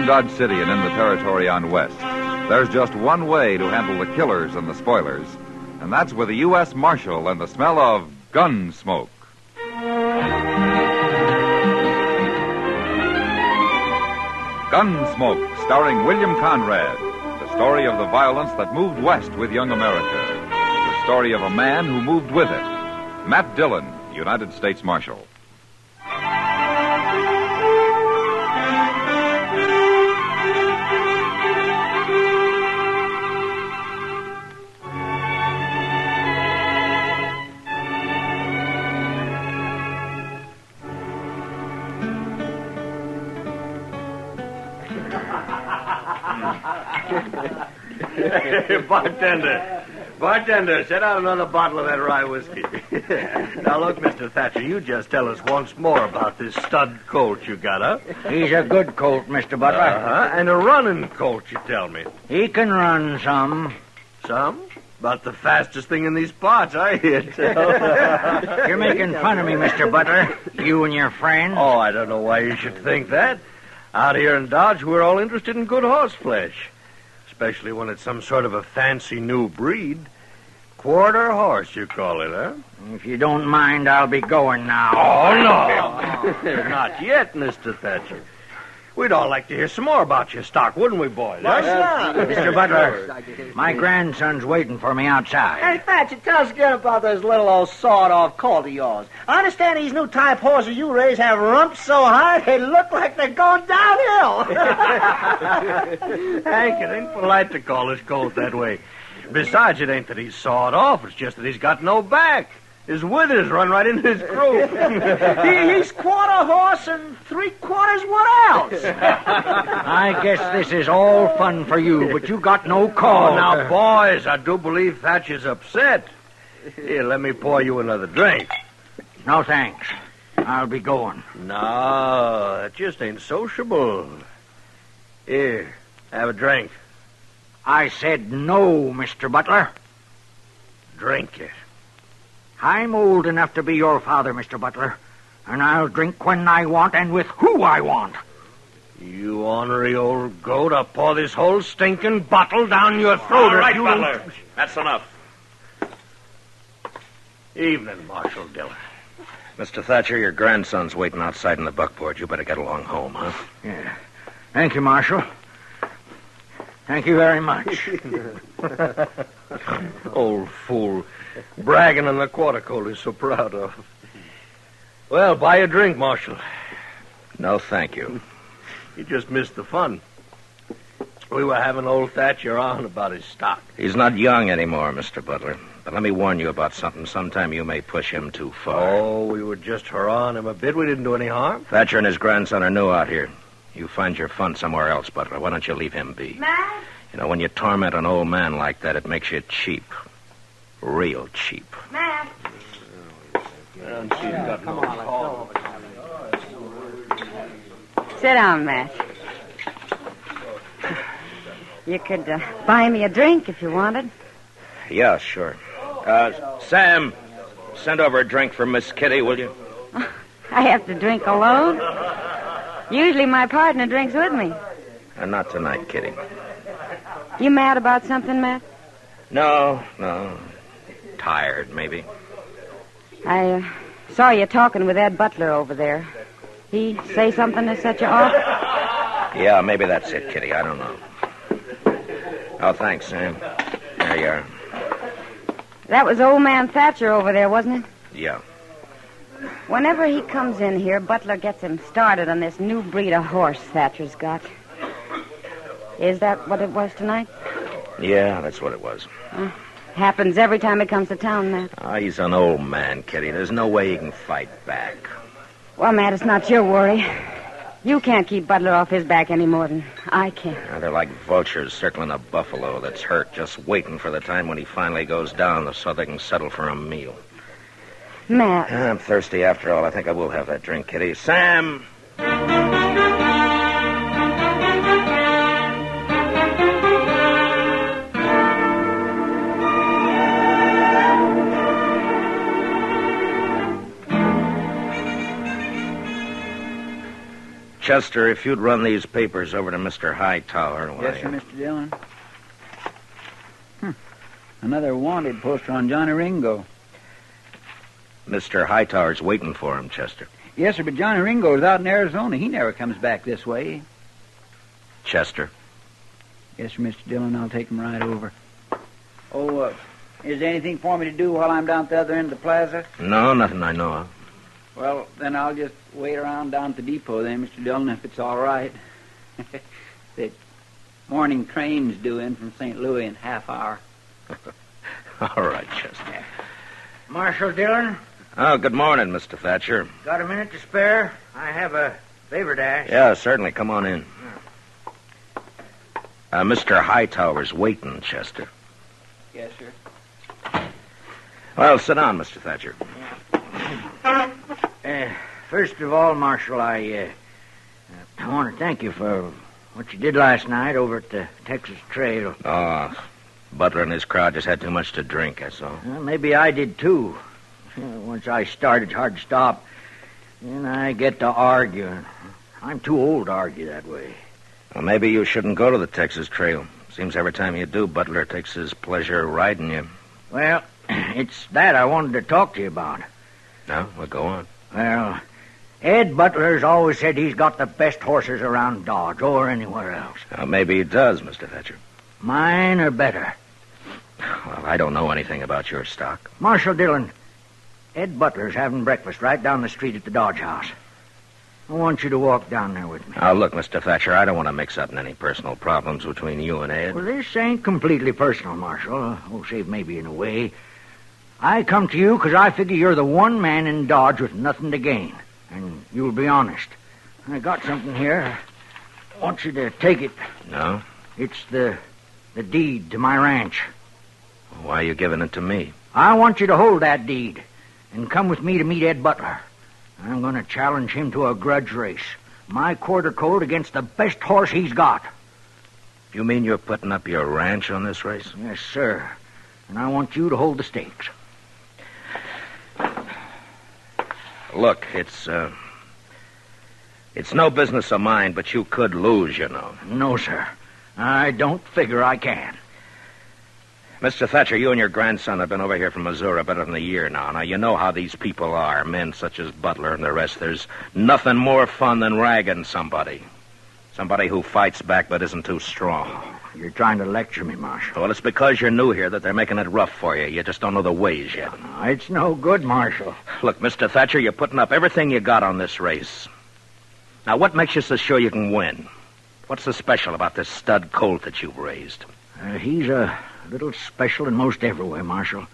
Dodge City and in the territory on West, there's just one way to handle the killers and the spoilers, and that's with a U.S. Marshal and the smell of Gunsmoke. Gunsmoke, starring William Conrad, the story of the violence that moved west with young America, the story of a man who moved with it. Matt Dillon, United States Marshal. Bartender, set out another bottle of that rye whiskey. Now, look, Mr. Thatcher, you just tell us once more about this stud colt you got, huh? He's a good colt, Mr. Butler. And a running colt, you tell me. He can run some. Some? About the fastest thing in these parts, I hear tell. You're making fun of me, Mr. Butler. You and your friends. Oh, I don't know why you should think that. Out here in Dodge, we're all interested in good horse flesh. Especially when it's some sort of a fancy new breed. Quarter horse, you call it, huh? If you don't mind, I'll be going now. Oh, no. Not yet, Mr. Thatcher. We'd all like to hear some more about your stock, wouldn't we, boys? Mr. Butler, my grandson's waiting for me outside. Hey, Thatcher, tell us again about this little old sawed-off colt of yours. I understand these new type horses you raise have rumps so high they look like they're going downhill. Hank, it ain't polite to call this colt that way. Besides, it ain't that he's sawed off. It's just that he's got no back. His withers run right into his croup. He's quarter horse and three-quarters what else? I guess this is all fun for you, but you got no call. Oh, now, boys, I do believe Thatcher's upset. Here, let me pour you another drink. No, thanks. I'll be going. No, that just ain't sociable. Here, have a drink. I said no, Mr. Butler. Drink it. I'm old enough to be your father, Mr. Butler, and I'll drink when I want and with who I want. You ornery old goat, I'll pour this whole stinking bottle down your throat. All right, Butler. That's enough. Evening, Marshal Dillon. Mr. Thatcher, your grandson's waiting outside in the buckboard. You better get along home, huh? Yeah. Thank you, Marshal. Thank you very much. Old fool. Bragging on the quarter colt he's so proud of. Well, buy a drink, Marshal. No, thank you. You just missed the fun. We were having old Thatcher on about his stock. He's not young anymore, Mr. Butler. But let me warn you about something. Sometime you may push him too far. Oh, we were just hurrahing him a bit. We didn't do any harm. Thatcher and his grandson are new out here. You find your fun somewhere else, Butler. Why don't you leave him be? Matt? You know, when you torment an old man like that, it makes you cheap. Real cheap. Matt? And she's got no call. Sit down, Matt. You could buy me a drink if you wanted. Yeah, sure. Sam, send over a drink for Miss Kitty, will you? I have to drink alone. Usually my partner drinks with me. Not tonight, Kitty. You mad about something, Matt? No. Tired, maybe. I saw you talking with Ed Butler over there. He say something to set you off? Yeah, maybe that's it, Kitty. I don't know. Oh, thanks, Sam. There you are. That was old man Thatcher over there, wasn't it? Yeah. Whenever he comes in here, Butler gets him started on this new breed of horse Thatcher's got. Is that what it was tonight? Yeah, that's what it was. Happens every time he comes to town, Matt. He's an old man, Kitty. There's no way he can fight back. Well, Matt, it's not your worry. You can't keep Butler off his back any more than I can. They're like vultures circling a buffalo that's hurt, just waiting for the time when he finally goes down so they can settle for a meal. Matt. I'm thirsty after all. I think I will have that drink, Kitty. Sam! Chester, if you'd run these papers over to Mr. Hightower. Yes, sir, Mr. Dillon. Another wanted poster on Johnny Ringo. Mr. Hightower's waiting for him, Chester. Yes, sir, but Johnny Ringo's out in Arizona. He never comes back this way. Chester. Yes, sir, Mr. Dillon. I'll take him right over. Oh, is there anything for me to do while I'm down at the other end of the plaza? No, nothing I know of. Well, then I'll just wait around down at the depot then, Mr. Dillon, if it's all right. The morning train's due in from St. Louis in half hour. All right, Chester. Marshal Dillon, Oh, good morning, Mr. Thatcher. got a minute to spare? I have a favor to ask. Yeah, certainly. Come on in. Mr. Hightower's waiting, Chester. Yes, sir. Well, sit down, Mr. Thatcher. First of all, Marshal, I want to thank you for what you did last night over at the Texas Trail. Oh, Butler and his crowd just had too much to drink, that's all. Well, maybe I did, too. Once I start, it's hard to stop. Then I get to arguing. I'm too old to argue that way. Well, maybe you shouldn't go to the Texas Trail. Seems every time you do, Butler takes his pleasure riding you. Well, it's that I wanted to talk to you about. No? Well, go on. Well, Ed Butler's always said he's got the best horses around Dodge or anywhere else. Well, maybe he does, Mr. Thatcher. Mine are better. Well, I don't know anything about your stock. Marshal Dillon, Ed Butler's having breakfast right down the street at the Dodge House. I want you to walk down there with me. Now, look, Mr. Thatcher, I don't want to mix up in any personal problems between you and Ed. Well, this ain't completely personal, Marshal. Save maybe in a way. I come to you because I figure you're the one man in Dodge with nothing to gain. And you'll be honest. I got something here. I want you to take it. No? It's the deed to my ranch. Why are you giving it to me? I want you to hold that deed and come with me to meet Ed Butler. I'm going to challenge him to a grudge race. My quarter coat against the best horse he's got. You mean you're putting up your ranch on this race? Yes, sir. And I want you to hold the stakes. Look, it's no business of mine, but you could lose, you know. No, sir. I don't figure I can. Mr. Thatcher, you and your grandson have been over here from Missouri better than a year now. Now, you know how these people are, men such as Butler and the rest. There's nothing more fun than ragging somebody. Somebody who fights back but isn't too strong. You're trying to lecture me, Marshal. Well, it's because you're new here that they're making it rough for you. You just don't know the ways yet. It's no good, Marshal. Look, Mr. Thatcher, you're putting up everything you got on this race. Now, what makes you so sure you can win? What's so special about this stud colt that you've raised? He's a little special in most every way, Marshal.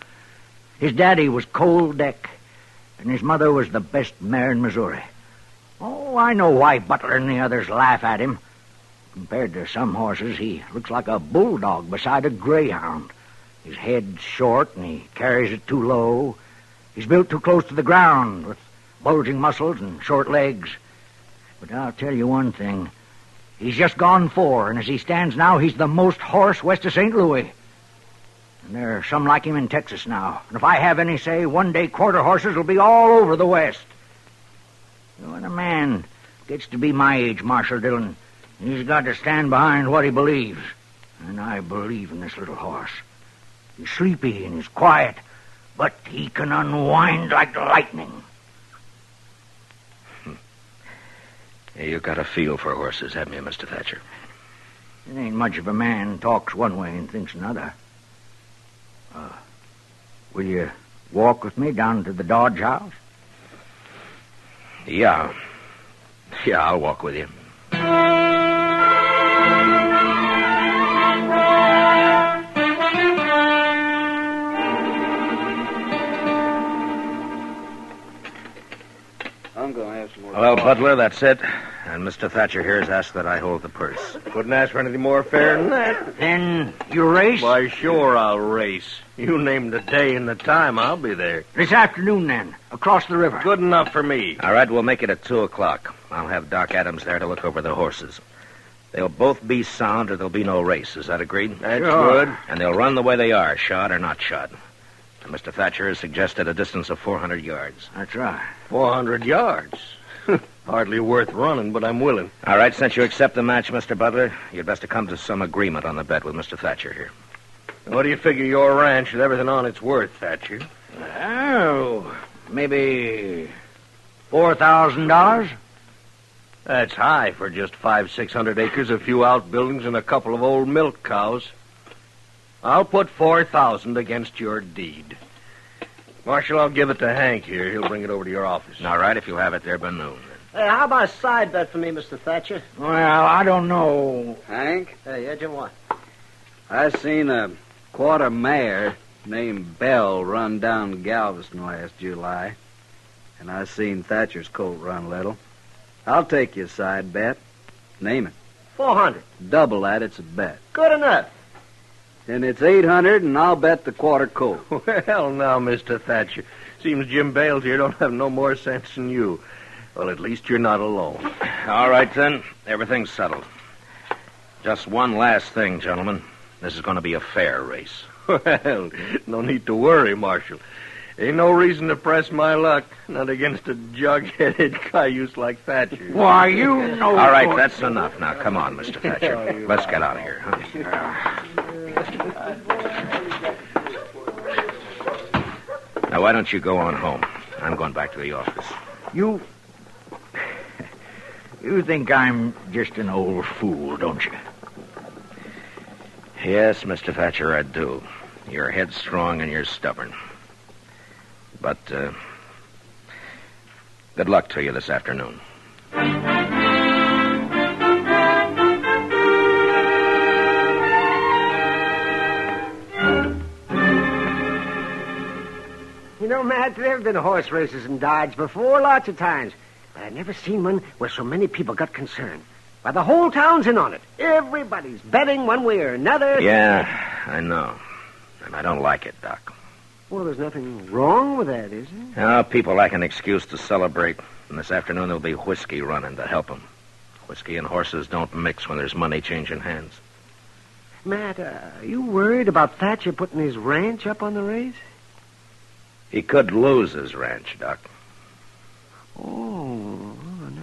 His daddy was Cold Deck, and his mother was the best mare in Missouri. Oh, I know why Butler and the others laugh at him. Compared to some horses, he looks like a bulldog beside a greyhound. His head's short, and he carries it too low. He's built too close to the ground, with bulging muscles and short legs. But I'll tell you one thing. He's just gone 4, and as he stands now, he's the most horse west of St. Louis. And there are some like him in Texas now. And if I have any say, one day quarter horses will be all over the West. When a man gets to be my age, Marshal Dillon, he's got to stand behind what he believes. And I believe in this little horse. He's sleepy and he's quiet, but he can unwind like lightning. You got a feel for horses, haven't you, Mr. Thatcher? It ain't much of a man talks one way and thinks another. Will you walk with me down to the Dodge House? Yeah. Yeah, I'll walk with you. I'm going to have some more. Well, Butler, that's it. And Mr. Thatcher here has asked that I hold the purse. Couldn't ask for anything more fair than that. Then you race? Why, sure I'll race. You name the day and the time, I'll be there. This afternoon, then, across the river. Good enough for me. All right, we'll make it at 2 o'clock. I'll have Doc Adams there to look over the horses. They'll both be sound or there'll be no race. Is that agreed? That's Sure. good. And they'll run the way they are, shod or not shod. And Mr. Thatcher has suggested a distance of 400 yards. That's right. 400 yards. Hardly worth running, but I'm willing. All right, since you accept the match, Mr. Butler, you'd best to come to some agreement on the bet with Mr. Thatcher here. What do you figure your ranch with everything on it's worth, Thatcher? Oh, maybe $4,000? That's high for just 500-600 acres, a few outbuildings, and a couple of old milk cows. I'll put 4,000 against your deed. Marshal, I'll give it to Hank here. He'll bring it over to your office. All right, if you'll have it there by noon. Hey, how about a side bet for me, Mr. Thatcher? Well, I don't know. Hank, Hey, yeah, Jim, what? I seen a quarter mare named Belle run down Galveston last July. And I seen Thatcher's colt run little. I'll take your side bet. Name it. 400. Double that, it's a bet. Good enough. Then it's 800, and I'll bet the quarter colt. Well, now, Mr. Thatcher. Seems Jim Bales here don't have no more sense than you. Well, at least you're not alone. All right, then. Everything's settled. Just one last thing, gentlemen. This is going to be a fair race. Well, no need to worry, Marshal. Ain't no reason to press my luck. Not against a jug-headed cayuse like Thatcher. Why, you know... All right, that's enough. Now, come on, Mr. Thatcher. Let's get out of here, huh? Now, why don't you go on home? I'm going back to the office. You think I'm just an old fool, don't you? Yes, Mr. Thatcher, I do. You're headstrong and you're stubborn. But, good luck to you this afternoon. You know, Matt, there have been horse races in Dodge before, lots of times. But I've never seen one where so many people got concerned. Why, the whole town's in on it. Everybody's betting one way or another. Yeah, I know. And I don't like it, Doc. Well, there's nothing wrong with that, is there? Now, people like an excuse to celebrate. And this afternoon there'll be whiskey running to help them. Whiskey and horses don't mix when there's money changing hands. Matt, are you worried about Thatcher putting his ranch up on the race? He could lose his ranch, Doc. Oh, no.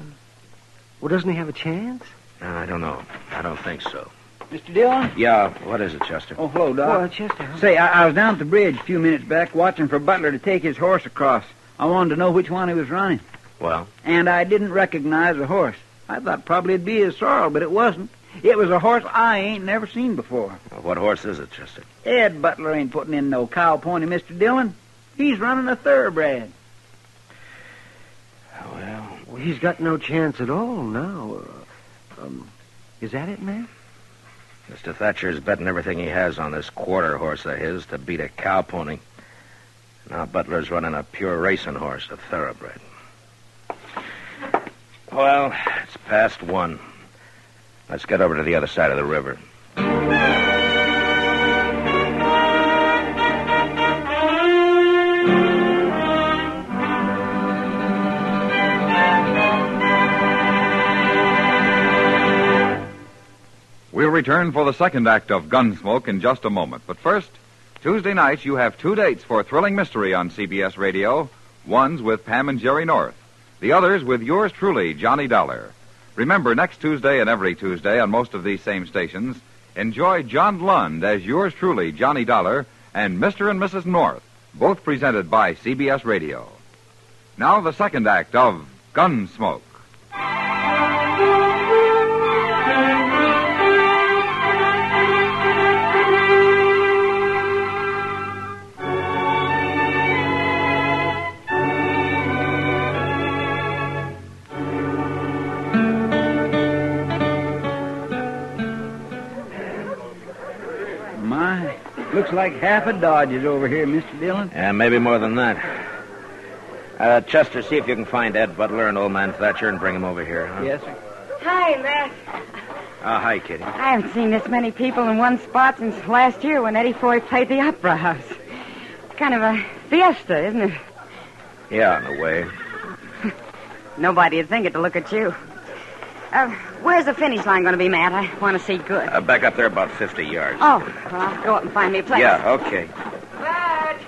Well, doesn't he have a chance? I don't know. I don't think so. Mr. Dillon? Yeah, what is it, Chester? Oh, hello, Doc. Well, Chester, huh? Say, I was down at the bridge a few minutes back watching for Butler to take his horse across. I wanted to know which one he was running. Well? And I didn't recognize the horse. I thought probably it'd be his sorrel, but it wasn't. It was a horse I ain't never seen before. Well, what horse is it, Chester? Ed Butler ain't putting in no cow pony, Mr. Dillon. He's running a thoroughbred. Well, he's got no chance at all now. Is that it, man? Mr. Thatcher's betting everything he has on this quarter horse of his to beat a cow pony. Now Butler's running a pure racing horse, a thoroughbred. Well, it's past 1. Let's get over to the other side of the river. We'll return for the second act of Gunsmoke in just a moment. But first, Tuesday nights you have 2 dates for thrilling mystery on CBS Radio. One's with Pam and Jerry North. The other's with yours truly, Johnny Dollar. Remember, next Tuesday and every Tuesday on most of these same stations, enjoy John Lund as yours truly, Johnny Dollar, and Mr. and Mrs. North, both presented by CBS Radio. Now the second act of Gunsmoke. Looks like half a Dodge is over here, Mr. Dillon. Yeah, maybe more than that. Chester, see if you can find Ed Butler and old man Thatcher and bring him over here, huh? Yes, sir. Hi, Matt. Hi, Kitty. I haven't seen this many people in one spot since last year when Eddie Foy played the Opera House. It's kind of a fiesta, isn't it? Yeah, in a way. Nobody'd think it to look at you. Where's the finish line going to be, Matt? I want to see good. Back up there about 50 yards. Oh, well, I'll go up and find me a place. Yeah, okay. Matt!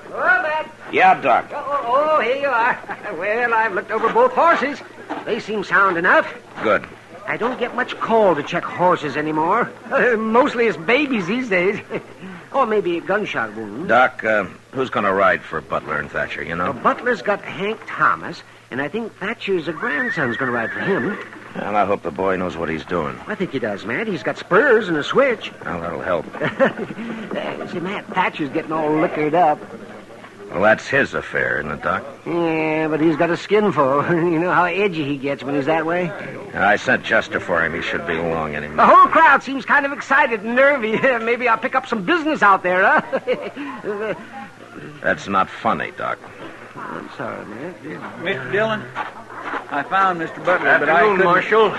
Oh, Matt! Yeah, Doc. Oh, here you are. Well, I've looked over both horses. They seem sound enough. Good. I don't get much call to check horses anymore. Mostly it's babies these days. Or maybe a gunshot wound. Doc, who's going to ride for Butler and Thatcher, you know? Butler's got Hank Thomas, and I think Thatcher's grandson's going to ride for him. Well, I hope the boy knows what he's doing. I think he does, Matt. He's got spurs and a switch. Well, that'll help. See, Matt, Thatcher's getting all liquored up. Well, that's his affair, isn't it, Doc? Yeah, but he's got a skin full. You know how edgy he gets when he's that way? I sent Chester for him. He should be along any The minute. whole crowd seems kind of excited and nervy. Maybe I'll pick up some business out there, huh? That's not funny, Doc. I'm sorry, man. Mr. Dillon, I found Mr. Butler, but I couldn't... Marshal.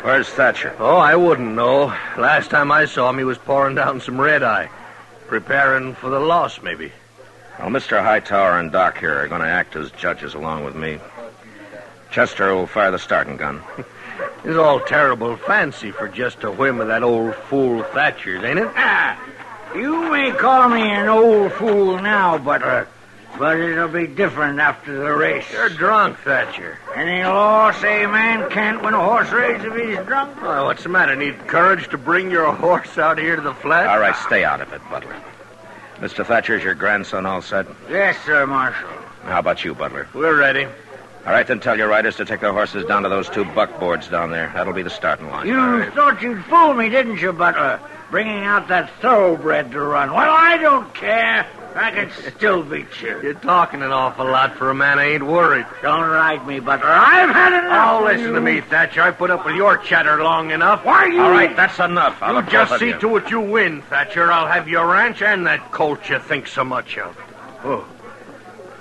Where's Thatcher? Oh, I wouldn't know. Last time I saw him, he was pouring down some red-eye. Preparing for the loss, maybe. Well, Mr. Hightower and Doc here are going to act as judges along with me. Chester will fire the starting gun. It's all terrible fancy for just a whim of that old fool Thatcher's, ain't it? You may call me an old fool now, Butler, but it'll be different after the race. You're drunk, Thatcher. Any law say a man can't win a horse race if he's drunk? Oh, what's the matter? Need courage to bring your horse out here to the flat? All right, stay out of it, Butler. Mr. Thatcher, is your grandson all set? Yes, sir, Marshal. How about you, Butler? We're ready. All right, then tell your riders to take their horses down to those 2 buckboards down there. That'll be the starting line. You thought you'd fool me, didn't you, Butler? Bringing out that thoroughbred to run. Well, I don't care. I can still beat you. You're talking an awful lot for a man I ain't worried. Don't ride me, Butler. I've had enough. Oh, listen to me, Thatcher. I put up with your chatter long enough. Why you... All right, that's enough. I'll You have just both of see you. to it you win, Thatcher. I'll have your ranch and that colt you think so much of.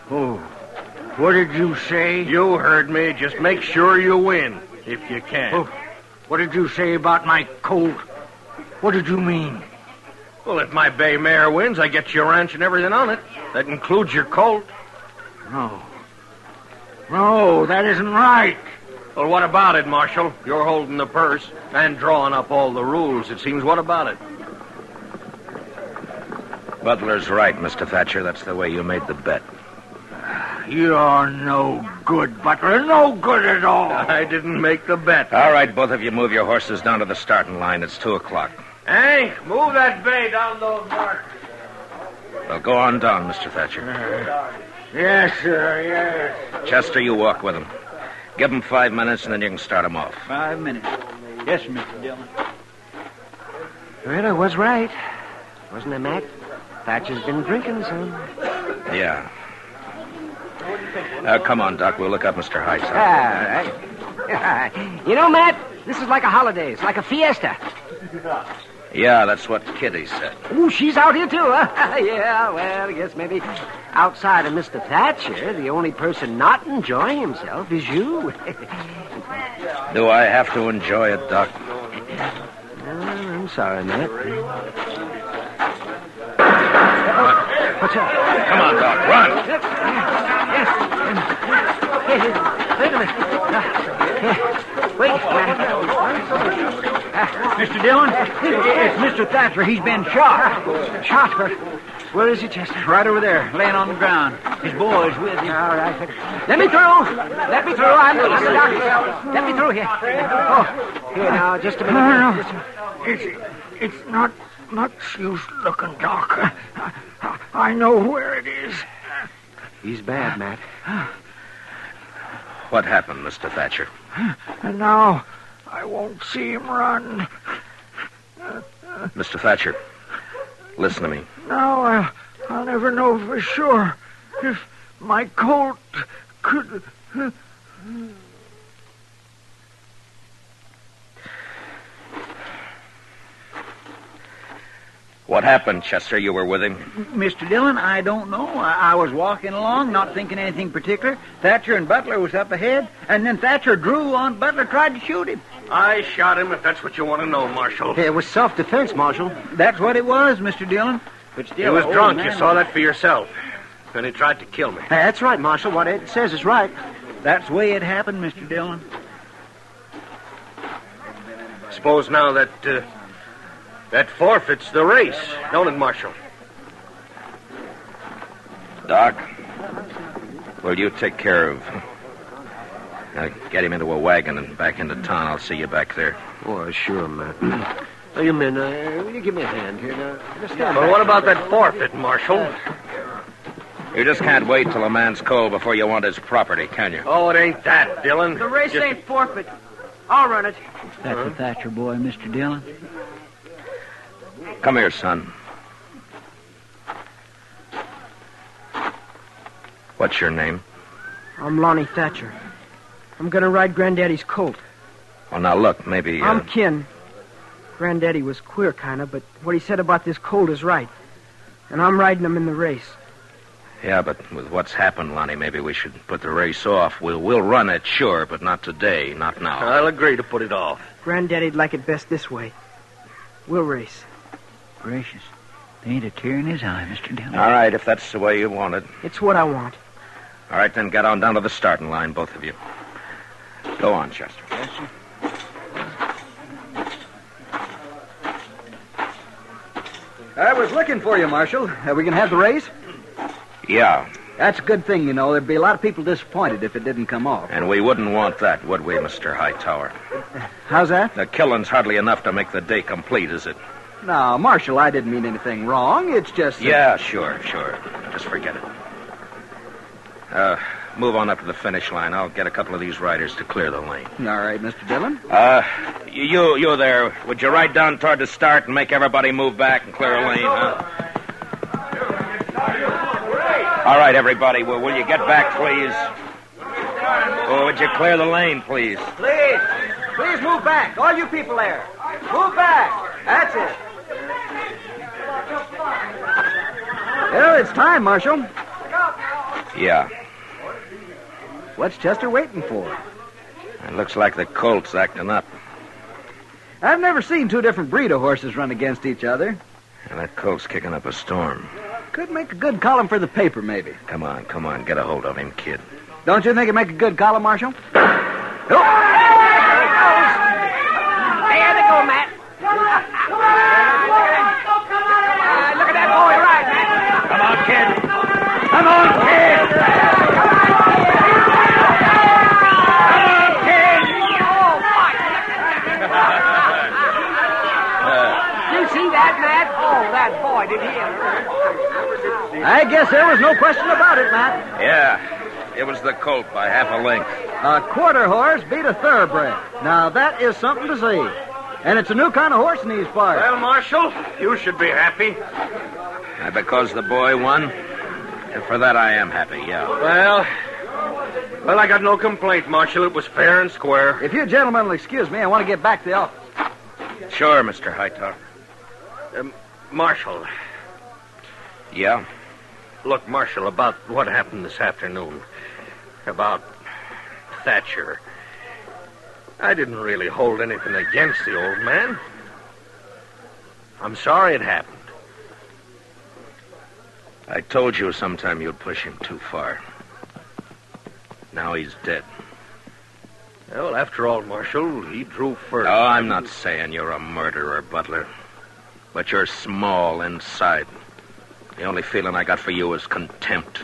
Oh, what did you say? You heard me. Just make sure you win, if you can. Oh, what did you say about my colt? What did you mean? Well, if my bay mare wins, I get your ranch and everything on it. That includes your colt. No, that isn't right. Well, what about it, Marshal? You're holding the purse and drawing up all the rules, it seems. What about it? Butler's right, Mr. Thatcher. That's the way you made the bet. You're no good, Butler. No good at all. I didn't make the bet. All right, both of you move your horses down to the starting line. It's 2:00. Hank, move that bay down those markers. Well, go on down, Mr. Thatcher. Yes, sir, yes. Chester, you walk with him. Give him 5 minutes, and then you can start him off. 5 minutes. Yes, Mr. Dillon. Well, I was right. Wasn't I, Mac? Thatcher's been drinking some. Yeah. Come on, Doc. We'll look up Mr. Hightower. All right. You know, Matt, this is like a holiday. It's like a fiesta. Yeah, that's what Kitty said. Ooh, she's out here, too, huh? Yeah, well, I guess maybe outside of Mr. Thatcher, the only person not enjoying himself is you. Do I have to enjoy it, Doc? I'm sorry, Matt. What's up? Come on, Doc. Run. Hey, wait a minute. Wait. Mr. Dillon, it's Mr. Thatcher. He's been shot. Shot? Where is he, Chester? Right over there, laying on the ground. His boy's with him. All right. Let me through. Let me through. I'm the doctor. Let me through here. Oh, here now, just a minute. No. It's not much use looking, Doc. I know where it is. He's bad, Matt. What happened, Mr. Thatcher? And now I won't see him run. Mr. Thatcher, listen to me. Now I'll never know for sure if my colt could... What happened, Chester? You were with him? Mr. Dillon, I don't know. I was walking along, not thinking anything particular. Thatcher and Butler was up ahead, and then Thatcher drew on Butler, tried to shoot him. I shot him, if that's what you want to know, Marshal. It was self-defense, Marshal. That's what it was, Mr. Dillon. But still, He was old drunk. man You saw that for yourself. Then he tried to kill me. That's right, Marshal. What Ed says is right. That's the way it happened, Mr. Dillon. Suppose now that forfeits the race, don't it, Marshal? Doc, will you take care of Get him into a wagon and back into town. I'll see you back there. Oh, sure, Matt. Oh, you men, will you give me a hand here now? Just stand Well, back. what about that forfeit, Marshal? You just can't wait till a man's cold before you want his property, can you? Oh, it ain't that, Dillon. The race ain't forfeit. I'll run it. That's a Thatcher boy, Mr. Dillon. Come here, son. What's your name? I'm Lonnie Thatcher. I'm gonna ride Granddaddy's colt. Well, now, look, maybe... I'm kin. Granddaddy was queer, kind of, but what he said about this colt is right. And I'm riding him in the race. Yeah, but with what's happened, Lonnie, maybe we should put the race off. We'll run it, sure, but not today, not now. I'll agree to put it off. Granddaddy'd like it best this way. We'll race. Gracious. There ain't a tear in his eye, Mr. Dillon. All right, if that's the way you want it. It's what I want. All right, then get on down to the starting line, both of you. Go on, Chester. Yes, sir. I was looking for you, Marshal. Are we going to have the race? Yeah, That's a good thing, you know. There'd be a lot of people disappointed if it didn't come off. and we wouldn't want that, would we, Mr. Hightower? How's that? The killing's hardly enough to make the day complete, is it? No, Marshal, I didn't mean anything wrong. It's just... Yeah, sure. Just forget it. Move on up to the finish line. I'll get a couple of these riders to clear the lane. All right, Mr. Dillon. You there, would you ride down toward the start and make everybody move back and clear a lane, huh? All right, everybody, will you get back, please? Oh, would you clear the lane, please? Please move back. All you people there. Move back. That's it. Well, it's time, Marshal. Yeah. What's Chester waiting for? It looks like the colt's acting up. I've never seen two different breed of horses run against each other. And that colt's kicking up a storm. Could make a good column for the paper, maybe. Come on. Get a hold of him, kid. Don't you think it'd make a good column, Marshal? There they go, Matt. Look at that boy ride, Matt. Come on, kid. Come on, kid. You see that, Matt? Oh, that boy, did he? I guess there was no question about it, Matt. Yeah, it was the colt by half a length. A quarter horse beat a thoroughbred. Now, that is something to see. And it's a new kind of horse in these parts. Well, Marshal, you should be happy. And because the boy won, and for that I am happy, yeah. Well, I got no complaint, Marshal. It was fair and square. If you gentlemen will excuse me, I want to get back to the office. Sure, Mr. Hightower. Marshal, Yeah? look, Marshal, about what happened this afternoon. About Thatcher. I didn't really hold anything against the old man. I'm sorry it happened. I told you sometime you'd push him too far. Now he's dead. Well, after all, Marshal, he drew first. Oh, I'm not saying you're a murderer, Butler. But you're small inside. The only feeling I got for you is contempt.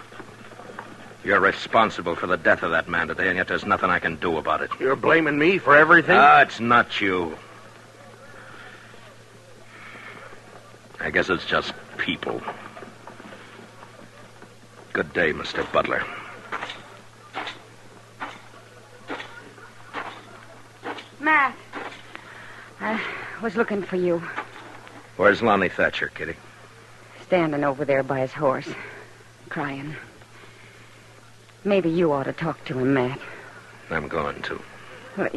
You're responsible for the death of that man today, and yet there's nothing I can do about it. You're blaming me for everything? It's not you. I guess it's just people. Good day, Mr. Butler. Matt, I was looking for you. Where's Lonnie Thatcher, Kitty? Standing over there by his horse, crying. Maybe you ought to talk to him, Matt. I'm going to. Well,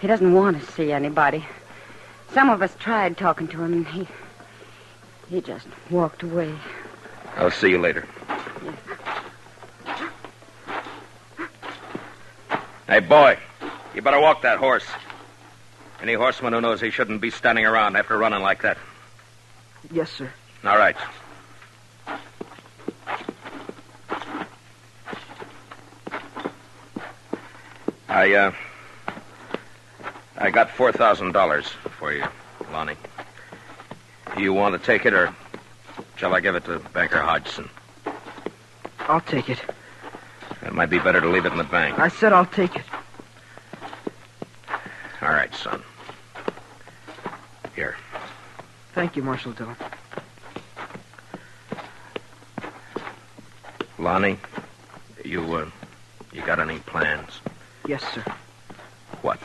he doesn't want to see anybody. Some of us tried talking to him, and he just walked away. I'll see you later. Hey, boy, you better walk that horse. Any horseman who knows he shouldn't be standing around after running like that. Yes, sir. All right. I got $4,000 for you, Lonnie. You want to take it, or shall I give it to Banker Hodgson? I'll take it. It might be better to leave it in the bank. I said I'll take it. Thank you, Marshal Dillon. Lonnie, you got any plans? Yes, sir. What?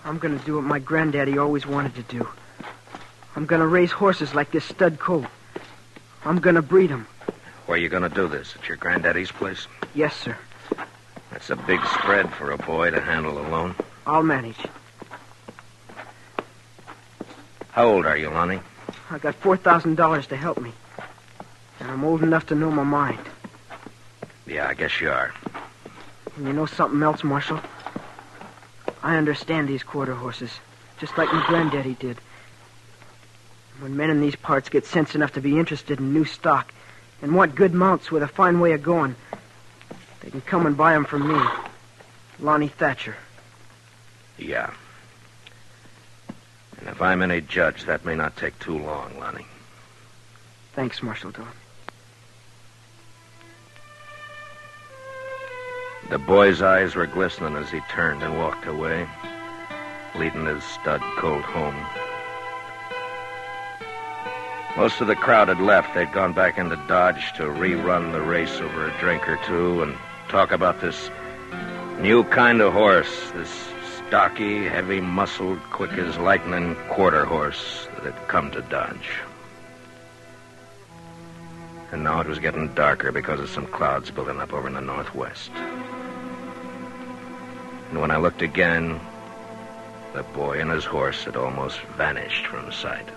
I'm going to do what my granddaddy always wanted to do. I'm going to raise horses like this stud colt. I'm going to breed them. Where are you going to do this? At your granddaddy's place? Yes, sir. That's a big spread for a boy to handle alone. I'll manage. How old are you, Lonnie? I got $4,000 to help me. And I'm old enough to know my mind. Yeah, I guess you are. And you know something else, Marshal? I understand these quarter horses, just like my granddaddy did. When men in these parts get sense enough to be interested in new stock and want good mounts with a fine way of going, they can come and buy them from me, Lonnie Thatcher. Yeah. And if I'm any judge, that may not take too long, Lonnie. Thanks, Marshal Dillon. The boy's eyes were glistening as he turned and walked away, leading his stud colt home. Most of the crowd had left. They'd gone back into Dodge to rerun the race over a drink or two and talk about this new kind of horse, this stocky, heavy-muscled, quick-as-lightning quarter horse that had come to Dodge. And now it was getting darker because of some clouds building up over in the northwest. And when I looked again, the boy and his horse had almost vanished from sight.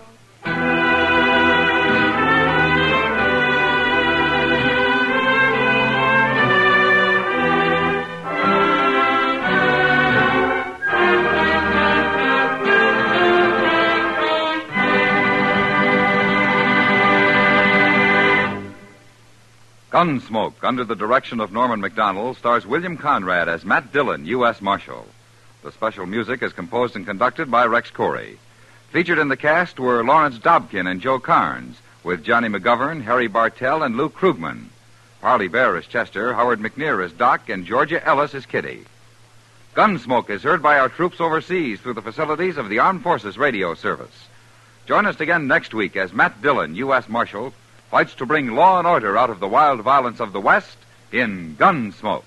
Gunsmoke, under the direction of Norman MacDonald, stars William Conrad as Matt Dillon, U.S. Marshal. The special music is composed and conducted by Rex Corey. Featured in the cast were Lawrence Dobkin and Joe Carnes, with Johnny McGovern, Harry Bartell, and Luke Krugman. Parley Bear is Chester, Howard McNear is Doc, and Georgia Ellis is Kitty. Gunsmoke is heard by our troops overseas through the facilities of the Armed Forces Radio Service. Join us again next week as Matt Dillon, U.S. Marshal, fights to bring law and order out of the wild violence of the West in Gunsmoke.